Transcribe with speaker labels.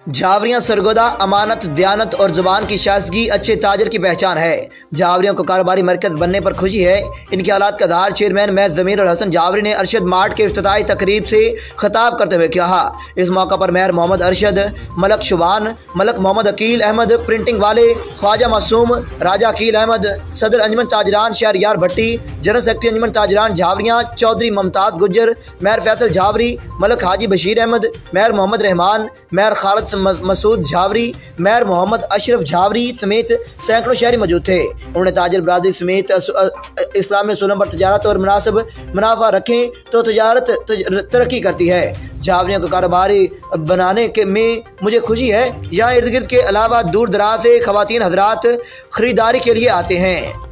Speaker 1: जावरियां सरगोदा अमानत, दयानत और जुबान की शाइस्तगी अच्छे ताजर की पहचान है। जावरियों को कारोबारी मरकज़ बनने पर खुशी है। इनके हालात का आधार चेयरमैन महज ज़मीर अल हसन जावरी ने अरशद मार्ट के इफ्तिताही तकरीब से खिताब करते हुए कहा। इस मौका पर मेयर मोहम्मद अरशद, मलक शुबान, मलक मोहम्मद अकील अहमद, प्रिंटिंग वाले ख्वाजा मासूम, राजा अकील अहमद, सदर Anjuman Tajran Shahryar Bhatti, general secretary Anjuman Tajran Jawarian Chaudhry Mumtaz Gujjar, mayor Faisal Jawari, Malik Haji Bashir Ahmad, mayor Mohammad Rehman, mayor Khalid Masood Jawari, mayor Mohammad Ashraf Jawari समेत सैकड़ों शहरी मौजूद थे। उन्होंने ताजर बरादरी समेत इस्लामी उसूलों पर तजारत और मुनाफा रखें तो तजारत तरक्की करती है। जावरियों को कारोबारी बनाने में मुझे खुशी है। यहाँ इर्द गिर्द के अलावा दूर दराज से ख़वातीन हज़रात ख़रीदारी के लिए आते हैं।